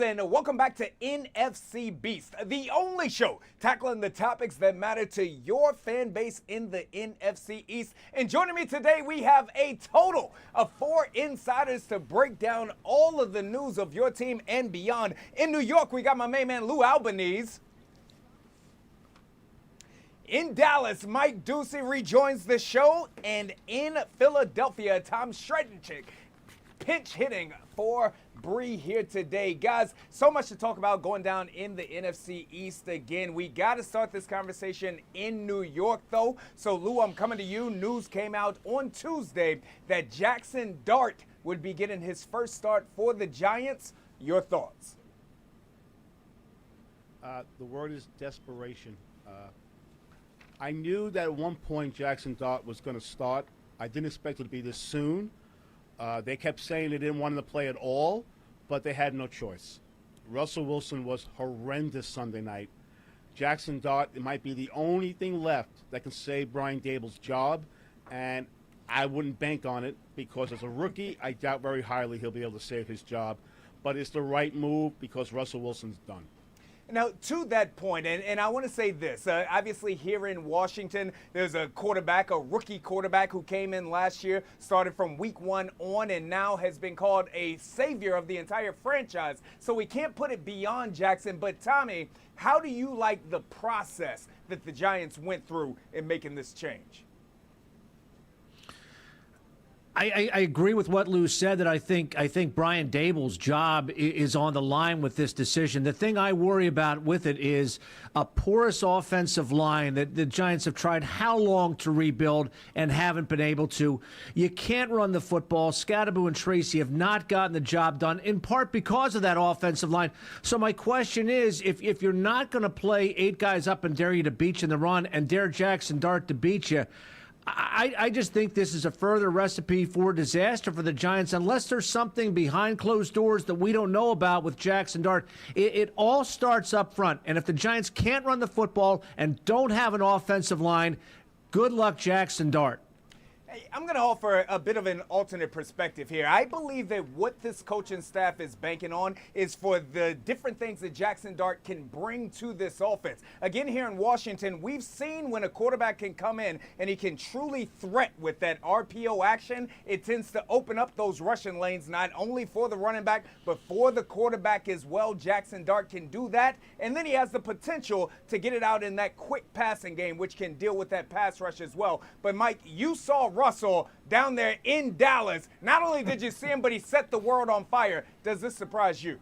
And welcome back to NFC Beast, the only show tackling the topics that matter to your fan base in the NFC East. And joining me today, we have a total of 4 insiders to break down all of the news of your team and beyond. In New York, we got my main man, Lou Albanese. In Dallas, Mike Ducey rejoins the show. And in Philadelphia, Tom Shredenchick pinch hitting for Bree here today. Guys, so much to talk about going down in the NFC East again. We got to start this conversation in New York, though. So, Lou, I'm coming to you. News came out on Tuesday that Jaxson Dart would be getting his first start for the Giants. Your thoughts? The word is desperation. I knew that at one point Jaxson Dart was going to start. I didn't expect it to be this soon. They kept saying they didn't want him to play at all, but they had no choice. Russell Wilson was horrendous Sunday night. Jaxson Dart, it might be the only thing left that can save Brian Dable's job, and I wouldn't bank on it because as a rookie, I doubt very highly he'll be able to save his job. But it's the right move because Russell Wilson's done. Now, to that point, and I want to say this, obviously here in Washington, there's a quarterback, a rookie quarterback who came in last year, started from week 1 on, and now has been called a savior of the entire franchise. So we can't put it beyond Jaxson. But, Tommy, how do you like the process that the Giants went through in making this change? I agree with what Lou said, that I think Brian Dable's job is on the line with this decision. The thing I worry about with it is a porous offensive line that the Giants have tried how long to rebuild and haven't been able to. You can't run the football. Scatterbo and Tracy have not gotten the job done, in part because of that offensive line. So my question is, if you're not going to play 8 guys up and dare you to beat you in the run and dare Jaxson Dart to beat you, I just think this is a further recipe for disaster for the Giants, unless there's something behind closed doors that we don't know about with Jaxson Dart. It all starts up front, and if the Giants can't run the football and don't have an offensive line, good luck, Jaxson Dart. I'm going to offer a bit of an alternate perspective here. I believe that what this coaching staff is banking on is for the different things that Jaxson Dart can bring to this offense. Again, here in Washington, we've seen when a quarterback can come in and he can truly threat with that RPO action, it tends to open up those rushing lanes, not only for the running back, but for the quarterback as well. Jaxson Dart can do that, and then he has the potential to get it out in that quick passing game, which can deal with that pass rush as well. But, Mike, you saw Russell down there in Dallas. Not only did you see him, but he set the world on fire. Does this surprise you?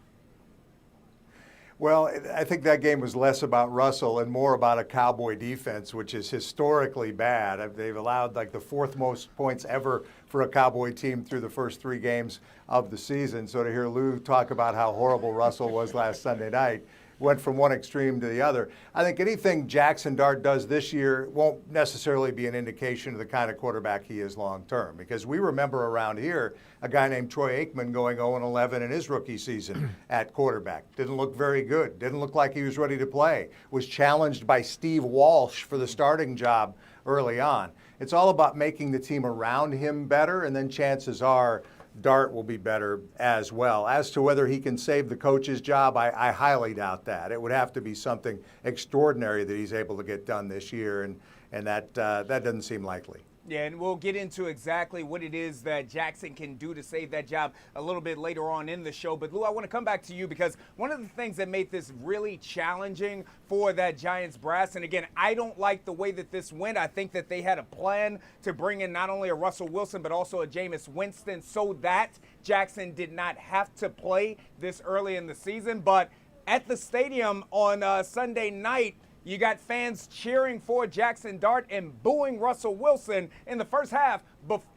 Well, I think that game was less about Russell and more about a Cowboy defense, which is historically bad. They've allowed like the 4th most points ever for a Cowboy team through the first 3 games of the season. So to hear Lou talk about how horrible Russell was last Sunday night, went from one extreme to the other. I think anything Jaxson Dart does this year won't necessarily be an indication of the kind of quarterback he is long term, because we remember around here a guy named Troy Aikman going 0-11 in his rookie season at quarterback. Didn't look very good. Didn't look like he was ready to play. Was challenged by Steve Walsh for the starting job early on. It's all about making the team around him better, and then chances are Dart will be better as well. As to whether he can save the coach's job, I highly doubt that. It would have to be something extraordinary that he's able to get done this year, and that doesn't seem likely. Yeah, and we'll get into exactly what it is that Jaxson can do to save that job a little bit later on in the show. But, Lou, I want to come back to you because one of the things that made this really challenging for that Giants brass, and again, I don't like the way that this went. I think that they had a plan to bring in not only a Russell Wilson but also a Jameis Winston so that Jaxson did not have to play this early in the season. But at the stadium on Sunday night, you got fans cheering for Jaxson Dart and booing Russell Wilson in the first half,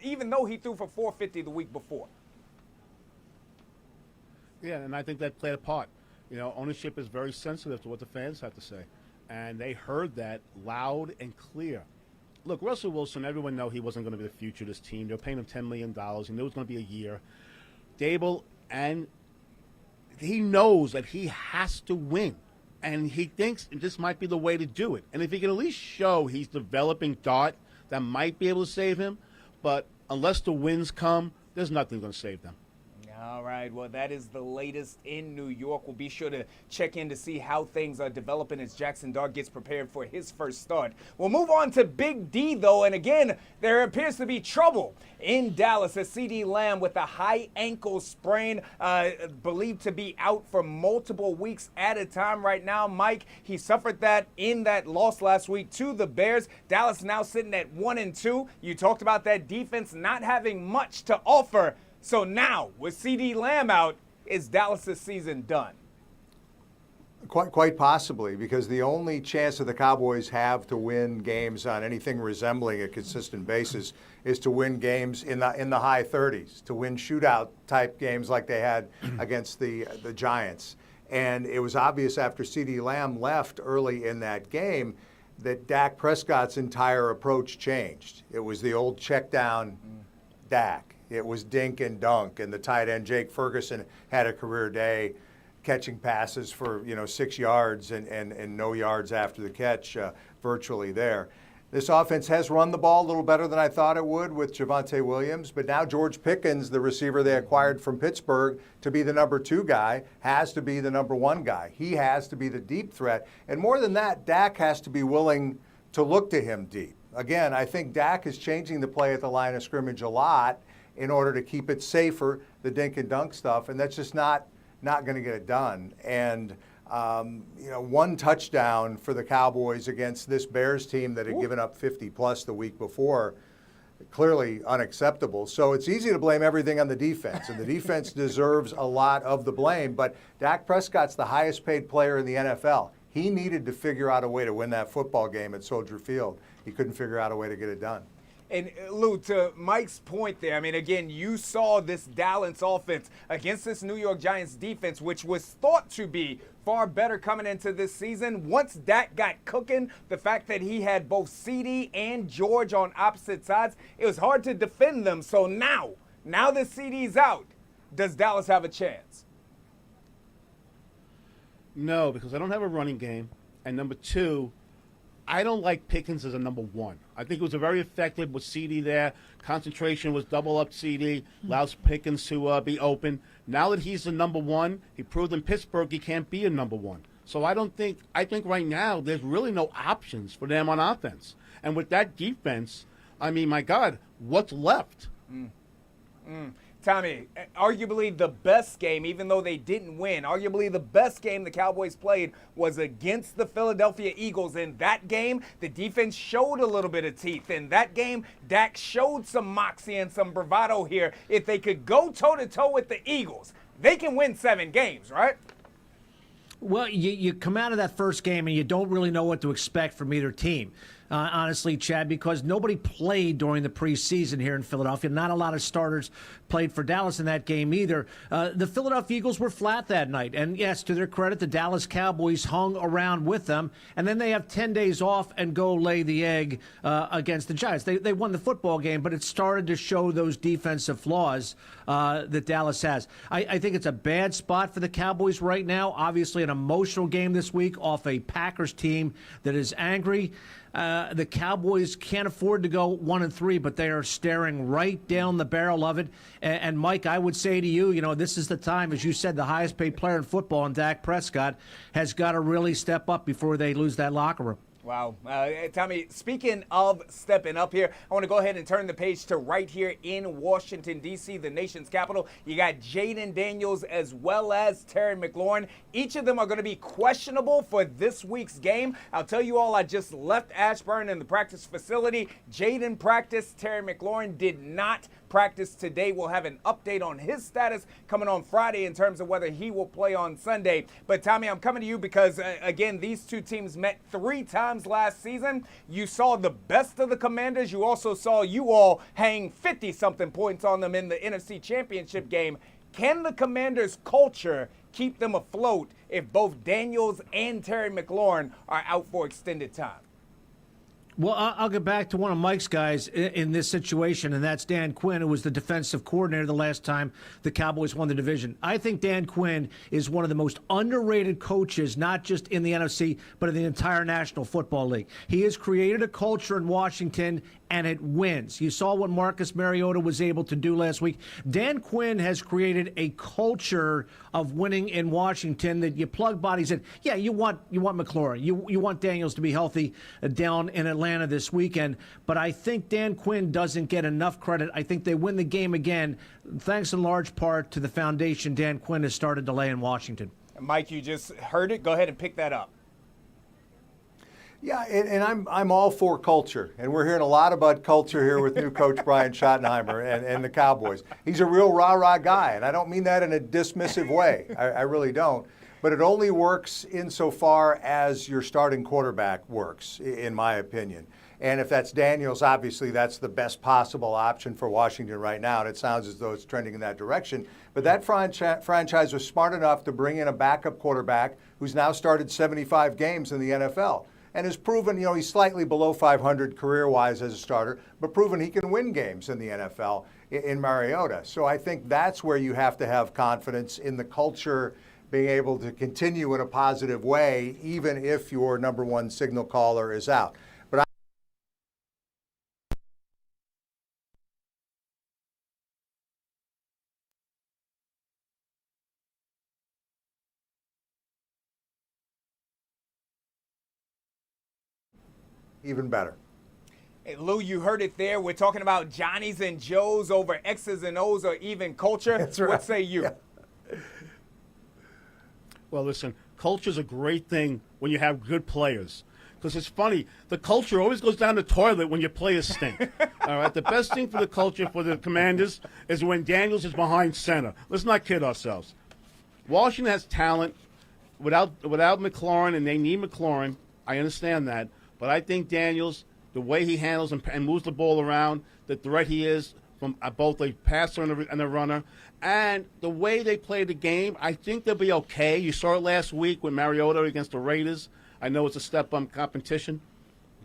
even though he threw for 450 the week before. Yeah, and I think that played a part. You know, ownership is very sensitive to what the fans have to say, and they heard that loud and clear. Look, Russell Wilson, everyone knew he wasn't going to be the future of this team. They were paying him $10 million. He knew it was going to be a year. Dable, and he knows that he has to win. And he thinks this might be the way to do it. And if he can at least show he's developing Dart, that might be able to save him. But unless the wins come, there's nothing going to save them. All right, well, that is the latest in New York. We'll be sure to check in to see how things are developing as Jaxson Dart gets prepared for his first start. We'll move on to Big D, though, and again, there appears to be trouble in Dallas as CeeDee Lamb with a high ankle sprain, believed to be out for multiple weeks at a time right now. Mike, he suffered that in that loss last week to the Bears. Dallas now sitting at 1-2. You talked about that defense not having much to offer. So now, with CeeDee Lamb out, is Dallas' season done? Quite possibly, because the only chance that the Cowboys have to win games on anything resembling a consistent basis is to win games in the high 30s, to win shootout type games like they had against the Giants. And it was obvious after CeeDee Lamb left early in that game that Dak Prescott's entire approach changed. It was the old check down Dak. It was dink and dunk, and the tight end Jake Ferguson had a career day catching passes for 6 yards and no yards after the catch virtually there. This offense has run the ball a little better than I thought it would with Javonte Williams, but now George Pickens, the receiver they acquired from Pittsburgh to be the number 2 guy, has to be the number 1 guy. He has to be the deep threat, and more than that, Dak has to be willing to look to him deep. Again, I think Dak is changing the play at the line of scrimmage a lot in order to keep it safer, the dink and dunk stuff, and that's just not going to get it done. And one touchdown for the Cowboys against this Bears team that had given up 50+ the week before, clearly unacceptable. So it's easy to blame everything on the defense, and the defense deserves a lot of the blame, but Dak Prescott's the highest paid player in the NFL. He needed to figure out a way to win that football game at Soldier Field. He couldn't figure out a way to get it done. And Lou, to Mike's point there, I mean, again, you saw this Dallas offense against this New York Giants defense, which was thought to be far better coming into this season. Once Dak got cooking, the fact that he had both CeeDee and George on opposite sides, it was hard to defend them. So now that CeeDee's out, does Dallas have a chance? No, because I don't have a running game. And number 2, I don't like Pickens as a number 1. I think it was very effective with CeeDee there. Concentration was double up CeeDee, allows Pickens to be open. Now that he's the number 1, he proved in Pittsburgh he can't be a number 1. So I think right now there's really no options for them on offense. And with that defense, I mean, my God, what's left? Tommy, arguably the best game, even though they didn't win, arguably the best game the Cowboys played was against the Philadelphia Eagles. In that game, the defense showed a little bit of teeth. In that game, Dak showed some moxie and some bravado here. If they could go toe-to-toe with the Eagles, they can win 7 games, right? Well, you come out of that first game and you don't really know what to expect from either team. Honestly, Chad, because nobody played during the preseason here in Philadelphia. Not a lot of starters played for Dallas in that game either. The Philadelphia Eagles were flat that night. And yes, to their credit, the Dallas Cowboys hung around with them. And then they have 10 days off and go lay the egg against the Giants. They won the football game, but it started to show those defensive flaws that Dallas has. I think it's a bad spot for the Cowboys right now. Obviously, an emotional game this week off a Packers team that is angry. The Cowboys can't afford to go 1-3, but they are staring right down the barrel of it. And Mike, I would say to you, this is the time, as you said, the highest paid player in football, and Dak Prescott has got to really step up before they lose that locker room. Wow. Tommy, speaking of stepping up here, I want to go ahead and turn the page to right here in Washington, D.C., the nation's capital. You got Jaden Daniels as well as Terry McLaurin. Each of them are going to be questionable for this week's game. I'll tell you all, I just left Ashburn in the practice facility. Jaden practiced. Terry McLaurin did not practice today. We'll have an update on his status coming on Friday in terms of whether he will play on Sunday. But Tommy, I'm coming to you because, again, these two teams met 3 times last season. You saw the best of the Commanders. You also saw you all hang 50-something points on them in the NFC Championship game. Can the Commanders' culture keep them afloat if both Daniels and Terry McLaurin are out for extended time? Well, I'll get back to one of Mike's guys in this situation, and that's Dan Quinn, who was the defensive coordinator the last time the Cowboys won the division. I think Dan Quinn is one of the most underrated coaches, not just in the NFC, but in the entire National Football League. He has created a culture in Washington and it wins. You saw what Marcus Mariota was able to do last week. Dan Quinn has created a culture of winning in Washington that you plug bodies in. Yeah, you want McLaurin. You want Daniels to be healthy down in Atlanta this weekend. But I think Dan Quinn doesn't get enough credit. I think they win the game again, thanks in large part to the foundation Dan Quinn has started to lay in Washington. Mike, you just heard it. Go ahead and pick that up. Yeah, and I'm all for culture, and we're hearing a lot about culture here with new coach Brian Schottenheimer and the Cowboys. He's a real rah-rah guy, and I don't mean that in a dismissive way. I really don't. But it only works insofar as your starting quarterback works, in my opinion. And if that's Daniels, obviously that's the best possible option for Washington right now, and it sounds as though it's trending in that direction. But that franchise was smart enough to bring in a backup quarterback who's now started 75 games in the NFL. And has proven, he's slightly below 500 career-wise as a starter, but proven he can win games in the NFL in Mariota. So I think that's where you have to have confidence in the culture being able to continue in a positive way, even if your number one signal caller is out. But even better. Hey, Lou, you heard it there. We're talking about Johnnies and Joes over X's and O's or even culture. That's right. What say you? Yeah. Well, listen, culture's a great thing when you have good players. Because it's funny, the culture always goes down the toilet when your players stink. All right, the best thing for the culture for the Commanders is when Daniels is behind center. Let's not kid ourselves. Washington has talent without McLaurin, and they need McLaurin. I understand that. But I think Daniels, the way he handles and moves the ball around, the threat he is from both a passer and a runner, and the way they play the game, I think they'll be okay. You saw it last week with Mariota against the Raiders. I know it's a step-up competition,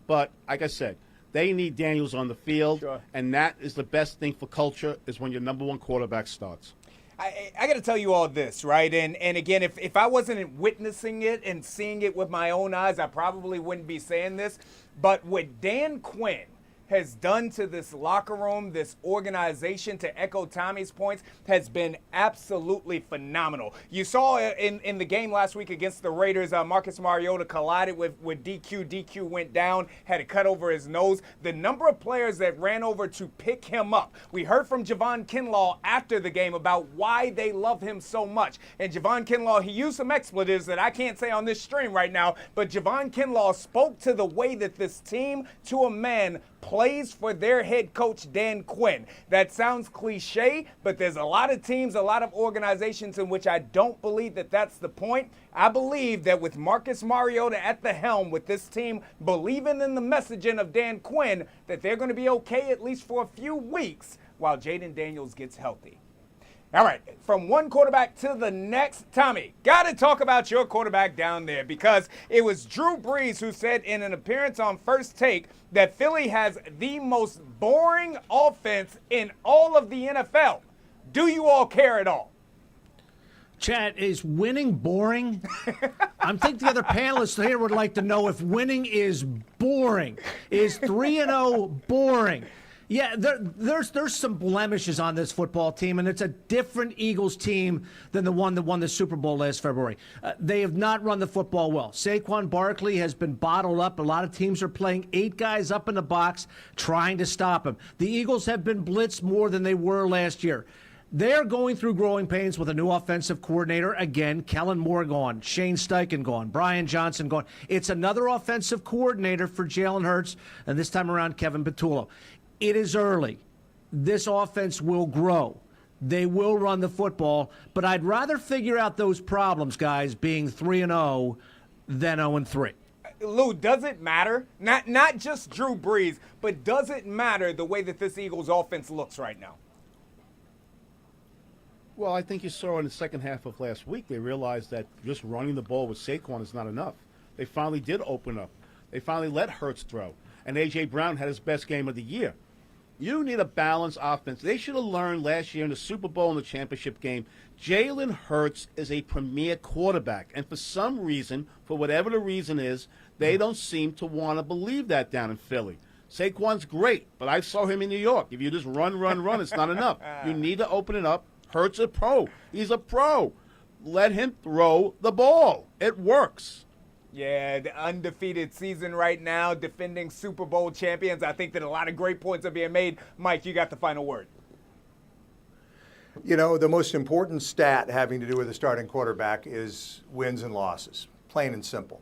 but like I said, they need Daniels on the field, Sure. And that is the best thing for culture is when your number one quarterback starts. I got to tell you all this, right? And again, if I wasn't witnessing it and seeing it with my own eyes, I probably wouldn't be saying this. But what Dan Quinn has done to this locker room, this organization, to echo Tommy's points, has been absolutely phenomenal. You saw in the game last week against the Raiders, Marcus Mariota collided with DQ. DQ went down, had a cut over his nose. The number of players that ran over to pick him up. We heard from Javon Kinlaw after the game about why they love him so much. And Javon Kinlaw, he used some expletives that I can't say on this stream right now, but Javon Kinlaw spoke to the way that this team, to a man, plays for their head coach, Dan Quinn. That sounds cliche, but there's a lot of teams, a lot of organizations in which I don't believe that that's the point. I believe that with Marcus Mariota at the helm, with this team believing in the messaging of Dan Quinn, that they're going to be okay at least for a few weeks while Jaden Daniels gets healthy. All right, from one quarterback to the next, Tommy, got to talk about your quarterback down there because it was Drew Brees who said in an appearance on First Take that Philly has the most boring offense in all of the NFL. Do you all care at all? Chad, is winning boring? I think the other panelists here would like to know if winning is boring. Is 3-0 boring? Yeah, there's some blemishes on this football team, and it's a different Eagles team than the one that won the Super Bowl last February. They have not run the football well. Saquon Barkley has been bottled up. A lot of teams are playing 8 guys up in the box trying to stop him. The Eagles have been blitzed more than they were last year. They're going through growing pains with a new offensive coordinator. Again, Kellen Moore gone, Shane Steichen gone, Brian Johnson gone. It's another offensive coordinator for Jalen Hurts, and this time around, Kevin Patullo. It is early. This offense will grow. They will run the football, but I'd rather figure out those problems, guys, being 3-0 than 0-3. Lou, does it matter? Not just Drew Brees, but does it matter the way that this Eagles offense looks right now? Well, I think you saw in the second half of last week, they realized that just running the ball with Saquon is not enough. They finally did open up. They finally let Hurts throw. And A.J. Brown had his best game of the year. You need a balanced offense. They should have learned last year in the Super Bowl and the championship game, Jalen Hurts is a premier quarterback. And for some reason, for whatever the reason is, they don't seem to want to believe that down in Philly. Saquon's great, but I saw him in New York. If you just run, it's not enough. You need to open it up. Hurts a pro. He's a pro. Let him throw the ball. It works. Yeah, the undefeated season right now, defending Super Bowl champions. I think that a lot of great points are being made. Mike, you got the final word. You know, the most important stat having to do with a starting quarterback is wins and losses, plain and simple.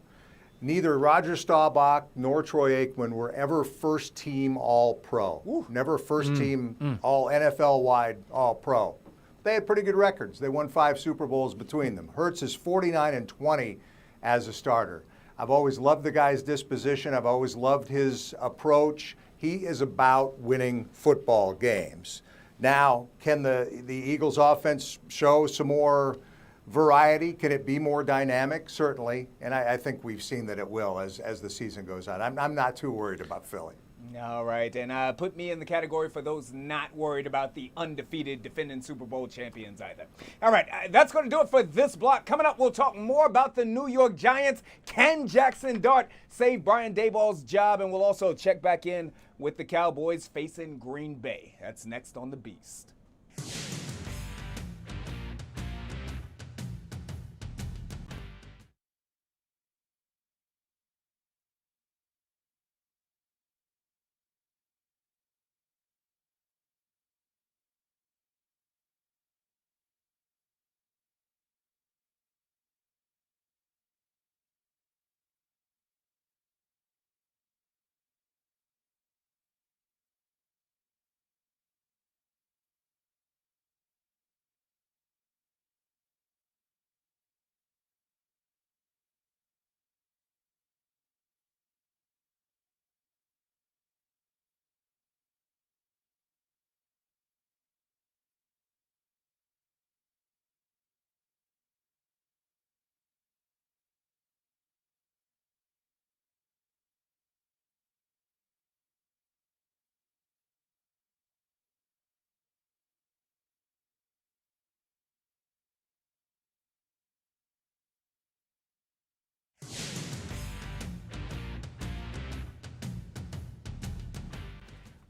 Neither Roger Staubach nor Troy Aikman were ever first-team All-Pro. Never first-team All-NFL-wide All-Pro. They had pretty good records. They won 5 Super Bowls between them. Hurts is 49-20 as a starter. I've always loved the guy's disposition. I've always loved his approach. He is about winning football games. Now, can the Eagles' offense show some more variety? Can it be more dynamic? Certainly, and I think we've seen that it will as the season goes on. I'm not too worried about Philly. All right, and put me in the category for those not worried about the undefeated defending Super Bowl champions either. All right, that's going to do it for this block. Coming up, we'll talk more about the New York Giants. Can Jaxson Dart save Brian Daboll's job? And we'll also check back in with the Cowboys facing Green Bay. That's next on The Beast.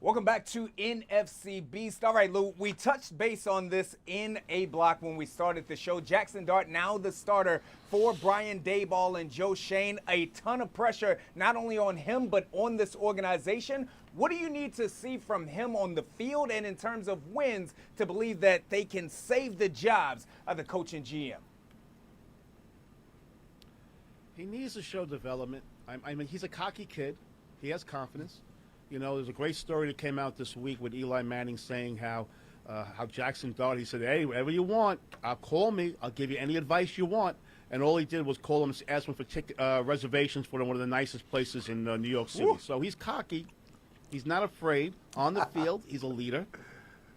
Welcome back to NFC Beast. All right, Lou, we touched base on this in A block when we started the show. Jaxson Dart now the starter for Brian Daboll and Joe Schoen. A ton of pressure not only on him but on this organization. What do you need to see from him on the field and in terms of wins to believe that they can save the jobs of the coach and GM? He needs to show development. I mean, he's a cocky kid. He has confidence. You know, there's a great story that came out this week with Eli Manning saying how Jaxson Dart, he said, hey, whatever you want, call me. I'll give you any advice you want. And all he did was call him, ask him for reservations for one of the nicest places in New York City. Woo. So he's cocky. He's not afraid. On the field, he's a leader.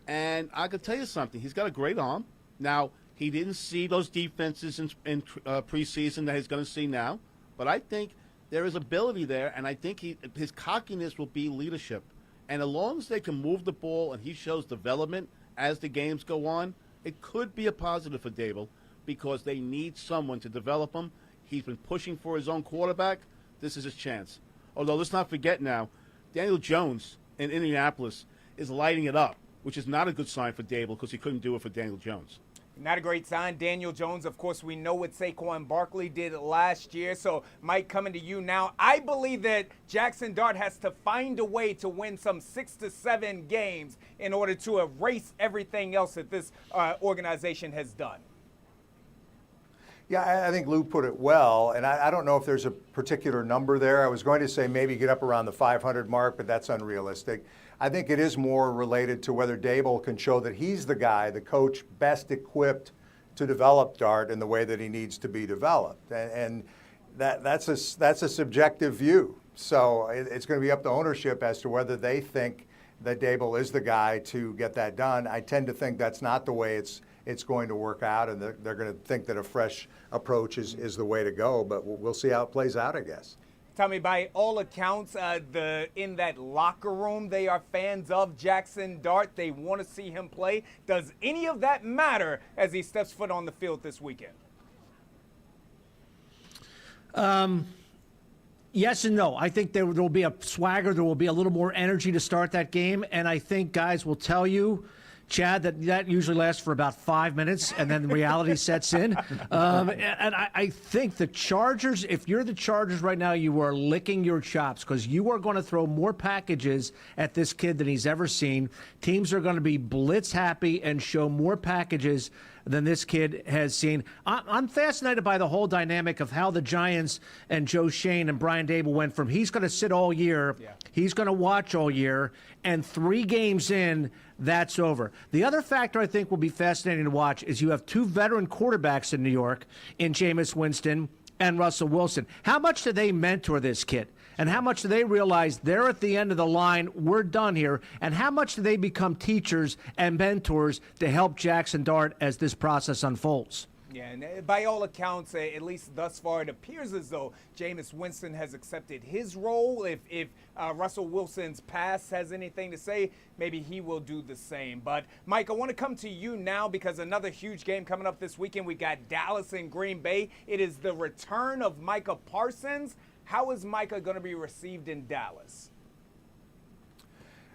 And I can tell you something. He's got a great arm. Now, he didn't see those defenses in preseason that he's going to see now. But I think there is ability there, and I think his cockiness will be leadership. And as long as they can move the ball and he shows development as the games go on, it could be a positive for Daboll because they need someone to develop him. He's been pushing for his own quarterback. This is his chance. Although let's not forget now, Daniel Jones in Indianapolis is lighting it up, which is not a good sign for Daboll because he couldn't do it for Daniel Jones. Not a great sign. Daniel Jones, of course, we know what Saquon Barkley did last year. So, Mike, coming to you now. I believe that Jaxson Dart has to find a way to win some 6 to 7 games in order to erase everything else that this organization has done. Yeah, I think Lou put it well, and I don't know if there's a particular number there. I was going to say maybe get up around the 500 mark, but that's unrealistic. I think it is more related to whether Daboll can show that he's the guy, the coach best equipped to develop Dart in the way that he needs to be developed. And that's a subjective view. So it's going to be up to ownership as to whether they think that Daboll is the guy to get that done. I tend to think that's not the way it's going to work out, and they're going to think that a fresh approach is the way to go. But we'll see how it plays out, I guess. Tommy, by all accounts, in that locker room, they are fans of Jaxson Dart. They want to see him play. Does any of that matter as he steps foot on the field this weekend? Yes and no. I think there will be a swagger. There will be a little more energy to start that game. And I think guys will tell you, Chad, that usually lasts for about 5 minutes, and then reality sets in. And I think the Chargers, if you're the Chargers right now, you are licking your chops because you are going to throw more packages at this kid than he's ever seen. Teams are going to be blitz happy and show more packages than this kid has seen. I'm fascinated by the whole dynamic of how the Giants and Joe Shane and Brian Dable went from he's going to sit all year, he's going to watch all year, and 3 games in, that's over. The other factor I think will be fascinating to watch is you have 2 veteran quarterbacks in New York, in Jameis Winston and Russell Wilson. How much do they mentor this kid? And how much do they realize they're at the end of the line, we're done here? And how much do they become teachers and mentors to help Jaxson Dart as this process unfolds? Yeah, and by all accounts, at least thus far, it appears as though Jameis Winston has accepted his role. If Russell Wilson's past has anything to say, maybe he will do the same. But, Mike, I want to come to you now because another huge game coming up this weekend. We got Dallas and Green Bay. It is the return of Micah Parsons. How is Micah going to be received in Dallas?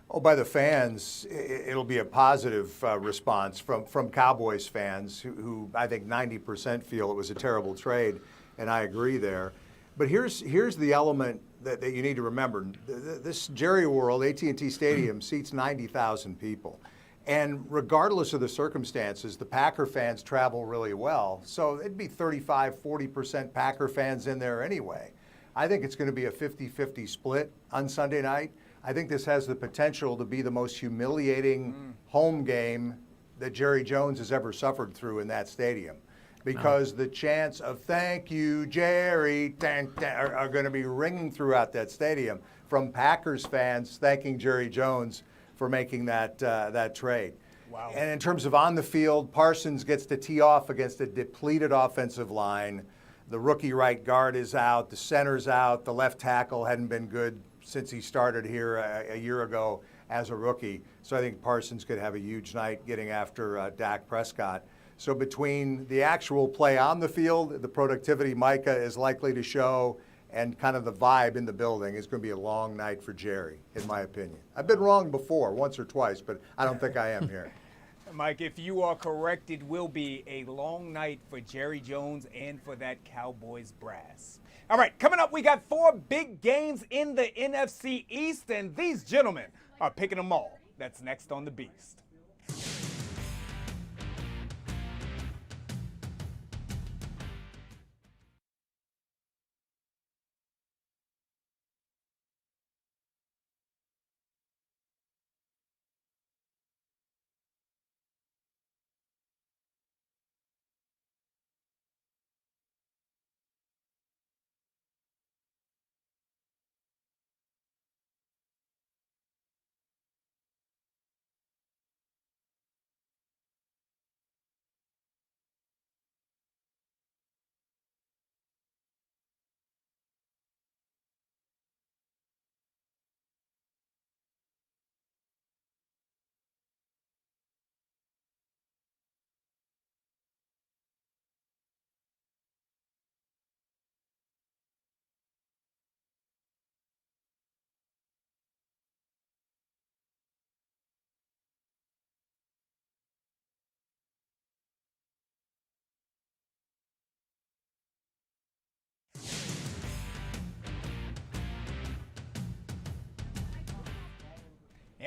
Oh, by the fans, it'll be a positive response from Cowboys fans who I think 90% feel it was a terrible trade, and I agree there. But here's the element that you need to remember. This Jerry World, AT&T Stadium, seats 90,000 people. And regardless of the circumstances, the Packer fans travel really well. So it'd be 35, 40% Packer fans in there anyway. I think it's going to be a 50-50 split on Sunday night. I think this has the potential to be the most humiliating home game that Jerry Jones has ever suffered through in that stadium, because the chants of "thank you, Jerry" are going to be ringing throughout that stadium from Packers fans thanking Jerry Jones for making that trade. Wow. And in terms of on the field, Parsons gets to tee off against a depleted offensive line. The rookie right guard is out, the center's out, the left tackle hadn't been good since he started here a year ago as a rookie. So I think Parsons could have a huge night getting after Dak Prescott. So between the actual play on the field, the productivity Micah is likely to show, and kind of the vibe in the building, is going to be a long night for Jerry, in my opinion. I've been wrong before, once or twice, but I don't think I am here. Mike, if you are correct, it will be a long night for Jerry Jones and for that Cowboys brass. All right, coming up, we got 4 big games in the NFC East, and these gentlemen are picking them all. That's next on The Beast.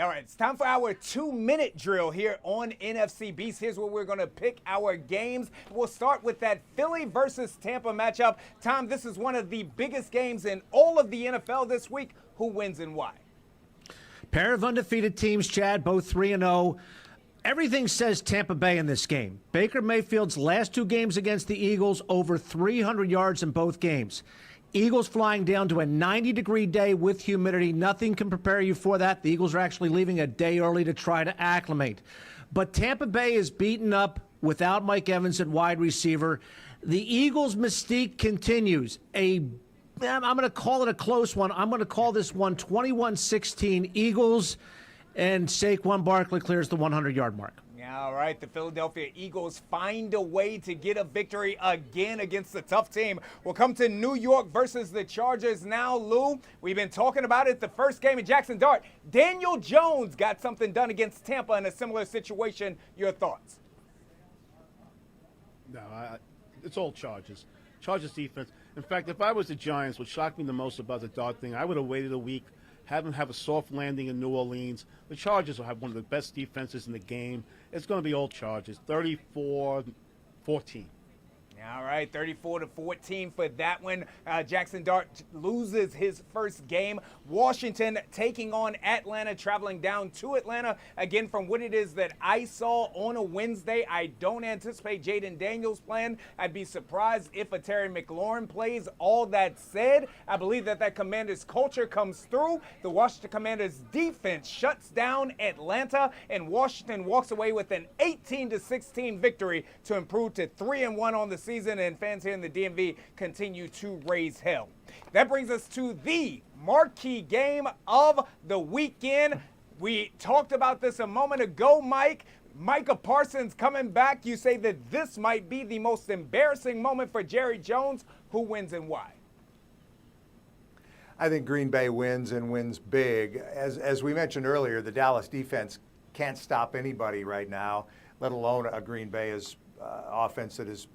All right, it's time for our 2-minute drill here on NFC Beast. Here's where we're going to pick our games. We'll start with that Philly versus Tampa matchup. Tom, this is one of the biggest games in all of the NFL this week. Who wins and why? Pair of undefeated teams, Chad, both 3-0. Everything says Tampa Bay in this game. Baker Mayfield's last 2 games against the Eagles, over 300 yards in both games. Eagles flying down to a 90-degree day with humidity. Nothing can prepare you for that. The Eagles are actually leaving a day early to try to acclimate. But Tampa Bay is beaten up without Mike Evans at wide receiver. The Eagles' mystique continues. I'm going to call it a close one. I'm going to call this one 21-16 Eagles, and Saquon Barkley clears the 100-yard mark. Yeah, All right, the Philadelphia Eagles find a way to get a victory again against a tough team. We'll come to New York versus the Chargers now, Lou. We've been talking about it the first game in Jaxson Dart. Daniel Jones got something done against Tampa in a similar situation. Your thoughts? No, it's all Chargers. Chargers defense. In fact, if I was the Giants, what shocked me the most about the Dart thing, I would have waited a week, have them have a soft landing in New Orleans. The Chargers will have one of the best defenses in the game. It's going to be all Chargers, 34-14. All right, 34-14 for that one. Jaxson Dart loses his first game. Washington taking on Atlanta, traveling down to Atlanta. Again, from what it is that I saw on a Wednesday, I don't anticipate Jaden Daniels playing. I'd be surprised if a Terry McLaurin plays. All that said, I believe that Commanders culture comes through. The Washington Commanders defense shuts down Atlanta, and Washington walks away with an 18-16 victory to improve to 3-1 on the season, and fans here in the DMV continue to raise hell. That brings us to the marquee game of the weekend. We talked about this a moment ago, Mike. Micah Parsons coming back. You say that this might be the most embarrassing moment for Jerry Jones. Who wins and why? I think Green Bay wins and wins big. As we mentioned earlier, the Dallas defense can't stop anybody right now, let alone a Green Bay offense that is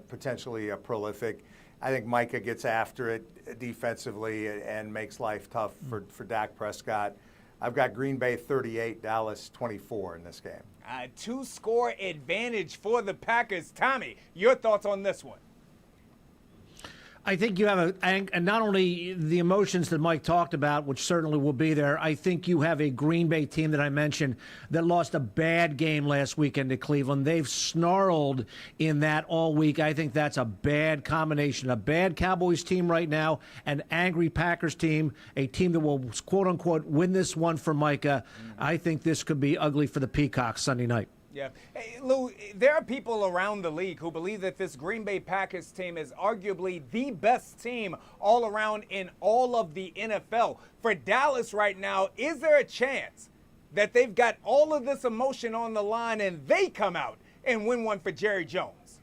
potentially prolific. I think Micah gets after it defensively and makes life tough for Dak Prescott. I've got Green Bay 38, Dallas 24 in this game. Two-score advantage for the Packers. Tommy, your thoughts on this one? I think you have and not only the emotions that Mike talked about, which certainly will be there. I think you have a Green Bay team that I mentioned that lost a bad game last weekend to Cleveland. They've snarled in that all week. I think that's a bad combination. A bad Cowboys team right now, an angry Packers team, a team that will, quote unquote, win this one for Micah. I think this could be ugly for the Peacocks Sunday night. Yeah. Hey, Lou, there are people around the league who believe that this Green Bay Packers team is arguably the best team all around in all of the NFL. For Dallas right now, is there a chance that they've got all of this emotion on the line and they come out and win one for Jerry Jones?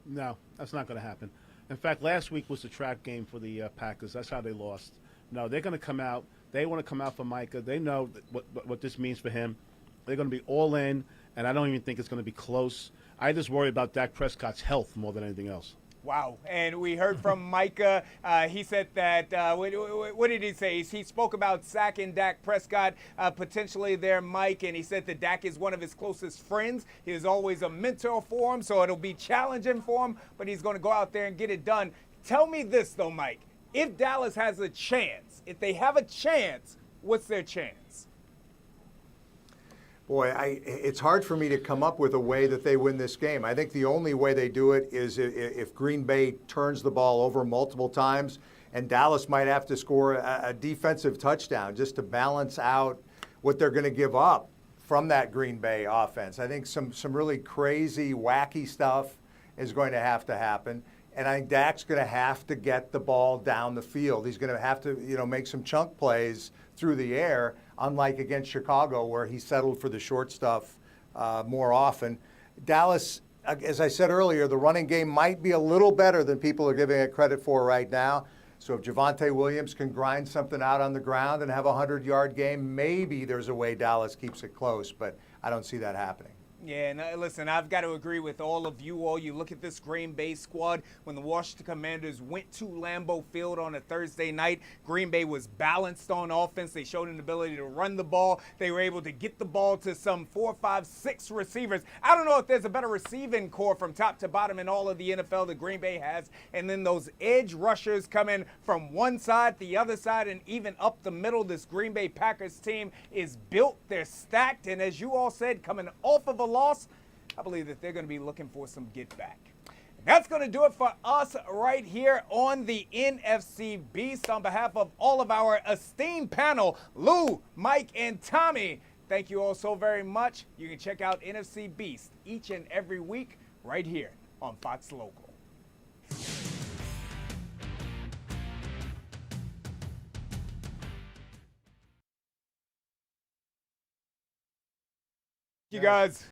No, that's not going to happen. In fact, last week was the trap game for the Packers. That's how they lost. No, they're going to come out. They want to come out for Micah. They know what this means for him. They're going to be all in, and I don't even think it's going to be close. I just worry about Dak Prescott's health more than anything else. Wow. And we heard from Micah. He said that, what did he say? He spoke about sacking Dak Prescott potentially there, Mike, and he said that Dak is one of his closest friends. He is always a mentor for him, so it'll be challenging for him, but he's going to go out there and get it done. Tell me this, though, Mike. If Dallas has a chance, if they have a chance, what's their chance? Boy, it's hard for me to come up with a way that they win this game. I think the only way they do it is if Green Bay turns the ball over multiple times, and Dallas might have to score a defensive touchdown just to balance out what they're going to give up from that Green Bay offense. I think some really crazy, wacky stuff is going to happen. And I think Dak's going to have to get the ball down the field. He's going to have to, make some chunk plays through the air, unlike against Chicago where he settled for the short stuff more often. Dallas, as I said earlier, the running game might be a little better than people are giving it credit for right now. So if Javonte Williams can grind something out on the ground and have a 100-yard game, maybe there's a way Dallas keeps it close, but I don't see that happening. Yeah, and listen, I've got to agree with all of you all. You look at this Green Bay squad. When the Washington Commanders went to Lambeau Field on a Thursday night, Green Bay was balanced on offense. They showed an ability to run the ball. They were able to get the ball to some 4, 5, 6 receivers. I don't know if there's a better receiving core from top to bottom in all of the NFL that Green Bay has. And then those edge rushers coming from one side, the other side, and even up the middle. This Green Bay Packers team is built. They're stacked. And as you all said, coming off of a loss, I believe that they're going to be looking for some get back. That's going to do it for us right here on the NFC Beast. On behalf of all of our esteemed panel, Lou, Mike, and Tommy, thank you all so very much. You can check out NFC Beast each and every week right here on Fox Local. You guys.